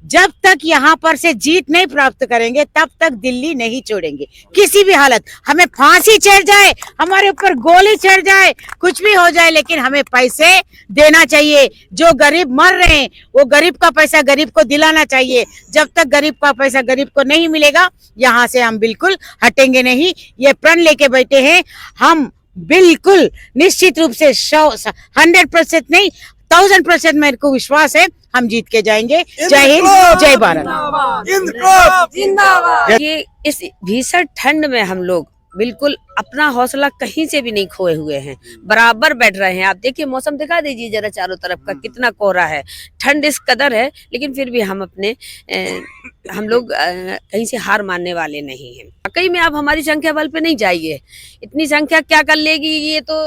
जब तक यहाँ पर से जीत नहीं प्राप्त करेंगे तब तक दिल्ली नहीं छोड़ेंगे किसी भी हालत। हमें फांसी चढ़ जाए, हमारे ऊपर गोली चढ़ जाए, कुछ भी हो जाए, लेकिन हमें पैसे देना चाहिए। जो गरीब मर रहे हैं वो गरीब का पैसा गरीब को दिलाना चाहिए। जब तक गरीब का पैसा गरीब को नहीं मिलेगा यहाँ से हम बिल्कुल हटेंगे नहीं। ये प्रण लेके बैठे हैं हम, बिल्कुल निश्चित रूप से 100% नहीं 1000% मेरे को विश्वास है हम जीत के जाएंगे। जय हिंद, जय भारत। जिंदाबाद। ये इस भीषण ठंड में हम लोग बिल्कुल अपना हौसला कहीं से भी नहीं खोए हुए हैं, बराबर बैठ रहे हैं। आप देखिए मौसम दिखा दीजिए जरा चारों तरफ का कितना कोहरा है, ठंड इस कदर है, लेकिन फिर भी हम अपने हम लोग कहीं से हार मानने वाले नहीं हैं। वाकई में आप हमारी संख्या बल पे नहीं जाइए, इतनी संख्या क्या कर लेगी ये तो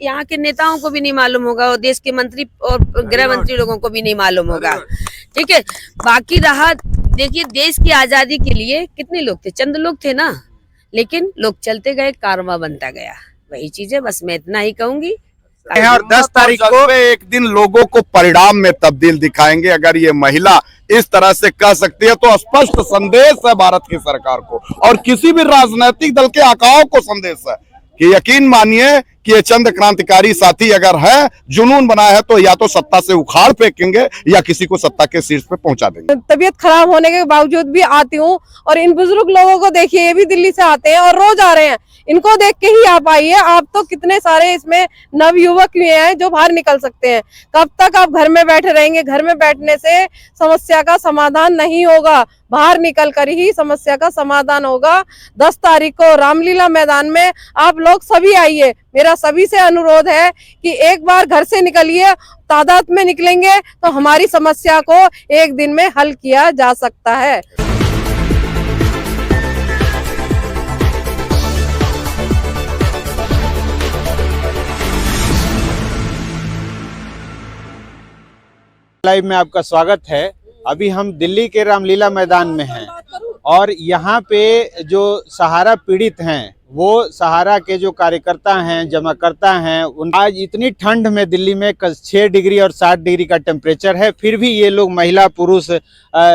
यहाँ के नेताओं को भी नहीं मालूम होगा और देश के मंत्री और गृह मंत्री लोगों को भी नहीं मालूम होगा। ठीक है, बाकी रहा देखिए देश की आजादी के लिए कितने लोग थे, चंद लोग थे ना, लेकिन लोग चलते गए, कारवां बनता गया। वही चीज है, बस मैं इतना ही कहूंगी। और 10 तारीख को एक दिन लोगों को परिणाम में तब्दील दिखाएंगे। अगर ये महिला इस तरह से कह सकती है तो स्पष्ट संदेश है भारत की सरकार को और किसी भी राजनीतिक दल के आकाओं को संदेश है कि यकीन मानिए कि ये चंद क्रांतिकारी साथी अगर है, जुनून बना है तो या तो सत्ता से उखाड़ फेंकेंगे या किसी को सत्ता के शीर्ष पे पहुंचा देंगे। तबीयत खराब होने के बावजूद भी आती हूँ और इन बुजुर्ग लोगों को देखिए, ये भी दिल्ली से आते हैं और रोज आ रहे हैं। इनको देख के ही आप आइए। आप तो कितने सारे इसमें नवयुवक भी हैं जो बाहर निकल सकते हैं। कब तक आप घर में बैठे रहेंगे? घर में बैठने से समस्या का समाधान नहीं होगा, बाहर निकल कर ही समस्या का समाधान होगा। 10 तारीख को रामलीला मैदान में आप लोग सभी आइए। मेरा सभी से अनुरोध है कि एक बार घर से निकलिए, तादाद में निकलेंगे तो हमारी समस्या को एक दिन में हल किया जा सकता है। लाइव में आपका स्वागत है। अभी हम दिल्ली के रामलीला मैदान में हैं और यहाँ पे जो सहारा पीड़ित हैं, वो सहारा के जो कार्यकर्ता हैं, जमाकर्ता हैं, उन आज इतनी ठंड में दिल्ली में 6 डिग्री और 7 डिग्री का टेम्परेचर है, फिर भी ये लोग महिला पुरुष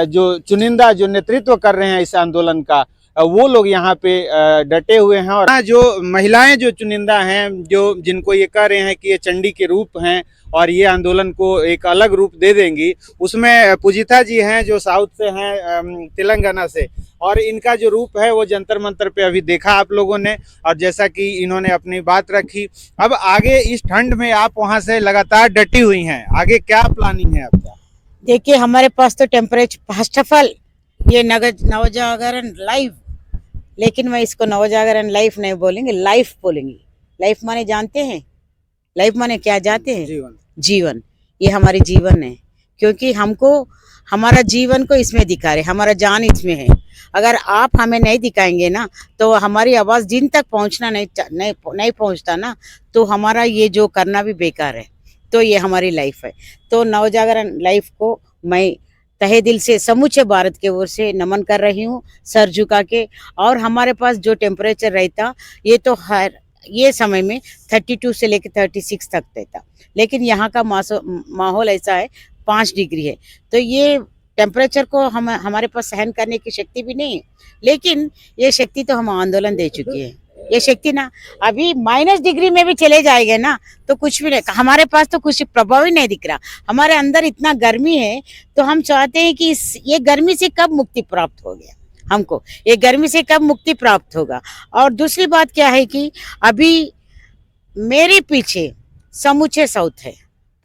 जो चुनिंदा जो नेतृत्व कर रहे हैं इस आंदोलन का, वो लोग यहाँ पे डटे हुए हैं। और जो महिलाएं जो चुनिंदा हैं, जो जिनको ये कह रहे हैं कि ये चंडी के रूप हैं और ये आंदोलन को एक अलग रूप दे देंगी, उसमें पूजिता जी हैं जो साउथ से हैं, तेलंगाना से, और इनका जो रूप है वो जंतर मंतर पे अभी देखा आप लोगों ने। और जैसा कि इन्होंने अपनी बात रखी, अब आगे इस ठंड में आप वहाँ से लगातार डटी हुई हैं, आगे क्या प्लानिंग है आपका? देखिए हमारे पास तो टेम्परेचर, फर्स्ट ऑफ ऑल ये नवजागरण लाइव, लेकिन मैं इसको नवजागरण लाइफ नहीं बोलेंगे, लाइफ बोलेंगे। लाइफ माने जानते हैं, लाइफ माने क्या जानते हैं? जीवन। ये हमारी जीवन है, क्योंकि हमको हमारा जीवन को इसमें दिखा रहे, हमारा जान इसमें है। अगर आप हमें नहीं दिखाएंगे ना तो हमारी आवाज जिन तक पहुंचना नहीं पहुंचता ना, तो हमारा ये जो करना भी बेकार है। तो ये हमारी लाइफ है। तो नवजागरण लाइफ को मैं तहे दिल से समूचे भारत के ओर से नमन कर रही हूँ, सर झुका के। और हमारे पास जो टेम्परेचर रहता, ये तो हर ये समय में 32 से लेकर 36 तक रहता, लेकिन यहाँ का माहौल ऐसा है 5 डिग्री है। तो ये टेम्परेचर को हमारे पास सहन करने की शक्ति भी नहीं है, लेकिन ये शक्ति तो हम आंदोलन दे चुके हैं। ये शक्ति ना अभी माइनस डिग्री में भी चले जाएंगे ना तो कुछ भी नहीं, हमारे पास तो कुछ प्रभाव ही नहीं दिख रहा। हमारे अंदर इतना गर्मी है, तो हम चाहते हैं कि ये गर्मी से कब मुक्ति प्राप्त हो गया, हमको ये गर्मी से कब मुक्ति प्राप्त होगा। और दूसरी बात क्या है कि अभी मेरे पीछे समूचे साउथ है,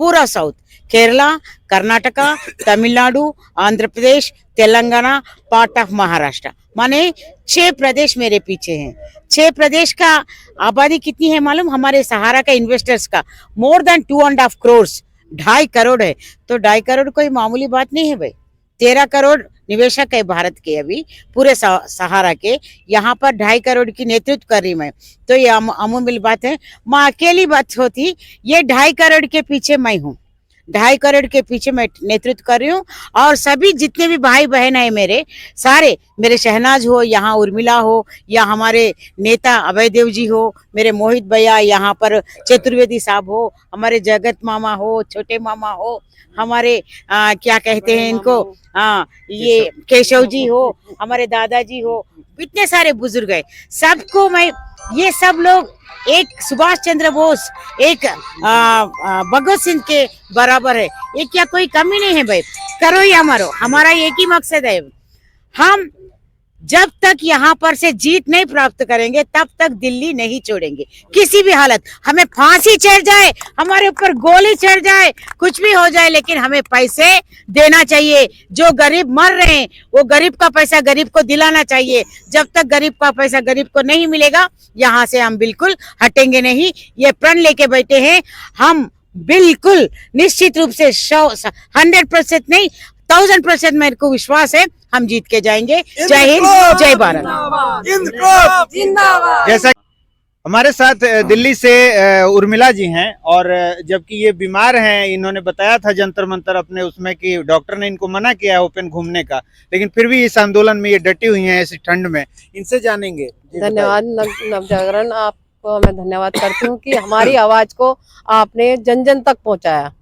पूरा south, Kerala, Karnataka, Tamil Nadu, Andhra Pradesh, Telangana, part of Maharashtra, माने 6 प्रदेश मेरे पीछे हैं। 6 प्रदेश का आबादी कितनी है मालूम? हमारे सहारा का इन्वेस्टर्स का मोर देन 2.5 करोड़, 2.5 करोड़ है। तो 2.5 करोड़ कोई मामूली बात नहीं है भाई। 13 करोड़ निवेशक है भारत के, अभी पूरे सहारा के। यहाँ पर 2.5 करोड़ की नेतृत्व कर रही मैं, तो ये अमूल्य बात है। मैं अकेली बात होती, ये 2.5 करोड़ के पीछे मैं हूँ, 2.5 करोड़ के पीछे मैं नेतृत्व कर रही हूँ। और सभी जितने भी भाई बहन है मेरे, सारे मेरे शहनाज हो, यहाँ उर्मिला हो, या हमारे नेता अभय देव जी हो, मेरे मोहित भैया, यहाँ पर चतुर्वेदी साहब हो, हमारे जगत मामा हो, छोटे मामा हो, हमारे क्या कहते हैं इनको, ये केशव जी हो, हमारे दादाजी हो, इतने सारे बुजुर्ग है, सबको मैं, ये सब लोग एक सुभाष चंद्र बोस, एक भगत सिंह के बराबर है। ये क्या कोई कमी नहीं है भाई, करो या मरो, हमारा एक ही मकसद है। हम जब तक यहाँ पर से जीत नहीं प्राप्त करेंगे तब तक दिल्ली नहीं छोड़ेंगे किसी भी हालत। हमें फांसी चढ़ जाए, हमारे ऊपर गोली चढ़ जाए, कुछ भी हो जाए, लेकिन हमें पैसे देना चाहिए। जो गरीब मर रहे हैं वो गरीब का पैसा गरीब को दिलाना चाहिए। जब तक गरीब का पैसा गरीब को नहीं मिलेगा, यहाँ से हम बिल्कुल हटेंगे नहीं। ये प्रण लेके बैठे हैं हम, बिल्कुल निश्चित रूप से 100% नहीं 1000% मेरे को विश्वास है, हम जीत के जाएंगे। जय हिंद, जय भारत। जैसा हमारे साथ दिल्ली से उर्मिला जी हैं, और जबकि ये बीमार हैं, इन्होंने बताया था जंतर मंतर अपने उसमें कि डॉक्टर ने इनको मना किया है ओपन घूमने का, लेकिन फिर भी इस आंदोलन में ये डटी हुई हैं ऐसी ठंड में। इनसे जानेंगे। धन्यवाद नवजागरण, आपको मैं धन्यवाद करती हूँ कि हमारी आवाज को आपने जन जन तक पहुंचाया।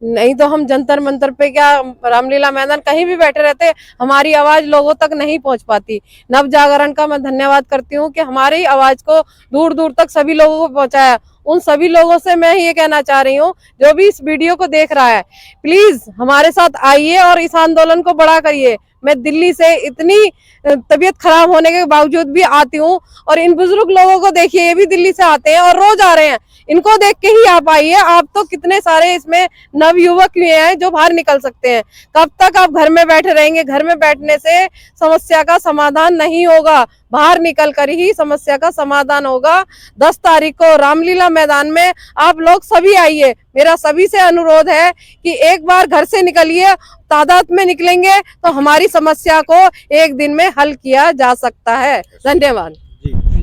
नहीं तो हम जंतर मंतर पे क्या, रामलीला मैदान कहीं भी बैठे रहते, हमारी आवाज लोगों तक नहीं पहुंच पाती। नव जागरण का मैं धन्यवाद करती हूँ कि हमारी आवाज को दूर दूर तक सभी लोगों को पहुंचाया। उन सभी लोगों से मैं ये कहना चाह रही हूँ, जो भी इस वीडियो को देख रहा है, प्लीज हमारे साथ आइए और इस आंदोलन को बड़ा करिए। मैं दिल्ली से इतनी तबीयत खराब होने के बावजूद भी आती हूँ, और इन बुजुर्ग लोगों को देखिए, ये भी दिल्ली से आते हैं और रोज आ रहे हैं। इनको देख के ही आप आइए। आप तो कितने सारे इसमें नवयुवक हुए हैं जो बाहर निकल सकते हैं। कब तक आप घर में बैठे रहेंगे? घर में बैठने से समस्या का समाधान नहीं होगा, बाहर निकल कर ही समस्या का समाधान होगा। 10 तारीख को रामलीला मैदान में आप लोग सभी आइए। मेरा सभी से अनुरोध है कि एक बार घर से निकलिए, तादाद में निकलेंगे तो हमारी समस्या को एक दिन में हल किया जा सकता है। धन्यवाद।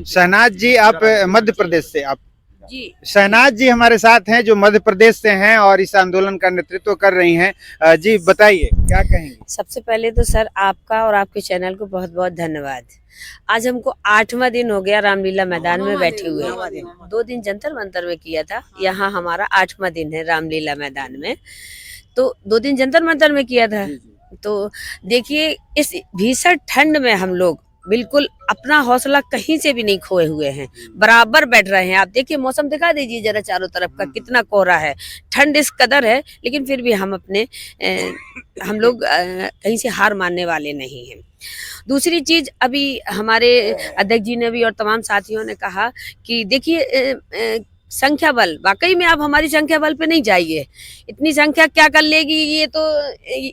शहनाज जी, आप मध्य प्रदेश से, आप जी, शहनाज जी हमारे साथ हैं जो मध्य प्रदेश से हैं और इस आंदोलन का नेतृत्व कर रही हैं। जी बताइए, क्या कहेंगे? सबसे पहले तो सर आपका और आपके चैनल को बहुत बहुत धन्यवाद। आज हमको 8वां दिन हो गया रामलीला मैदान में बैठे हुए। 2 दिन जंतर मंतर में किया था, यहाँ हमारा 8वां दिन है रामलीला मैदान में। तो 2 दिन जंतर मंतर में किया था। तो देखिए, इस भीषण ठंड में हम लोग बिल्कुल अपना हौसला कहीं से भी नहीं खोए हुए हैं, बराबर बैठ रहे हैं। आप देखिए, मौसम दिखा दीजिए जरा चारों तरफ का, कितना कोहरा है, ठंड इस कदर है, लेकिन फिर भी हम लोग कहीं से हार मानने वाले नहीं हैं। दूसरी चीज, अभी हमारे अध्यक्ष जी ने भी और तमाम साथियों ने कहा कि देखिए, संख्या बल, वाकई में आप हमारी संख्या बल पे नहीं जाइए। इतनी संख्या क्या कर लेगी, ये तो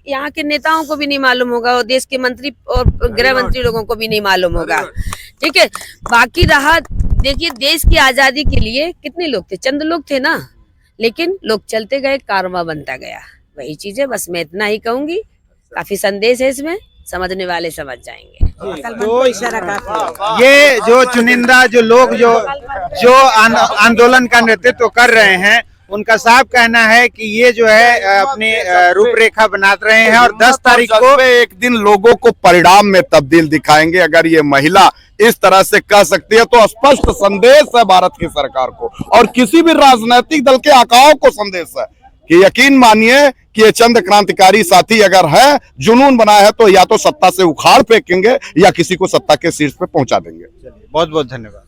यहाँ के नेताओं को भी नहीं मालूम होगा, और देश के मंत्री और गृह मंत्री लोगों को भी नहीं मालूम होगा। ठीक है, बाकी रहा, देखिए देश की आजादी के लिए कितने लोग थे, चंद लोग थे ना, लेकिन लोग चलते गए, कारवां बनता गया। वही चीज है, बस मैं इतना ही कहूंगी। काफी संदेश है इसमें, समझने वाले समझ जाएंगे। तो ये जो चुनिंदा जो लोग जो आंदोलन का नेतृत्व कर रहे हैं, उनका साफ कहना है कि ये जो है अपनी रूपरेखा बना रहे हैं, और 10 तारीख को एक दिन लोगों को परिणाम में तब्दील दिखाएंगे। अगर ये महिला इस तरह से कह सकती है तो स्पष्ट संदेश है भारत की सरकार को और किसी भी राजनीतिक दल के आकाओं को संदेश है कि यकीन मानिए कि ये चंद क्रांतिकारी साथी अगर है, जुनून बना है, तो या तो सत्ता से उखाड़ फेंकेंगे या किसी को सत्ता के शीर्ष पे पहुंचा देंगे। बहुत बहुत धन्यवाद।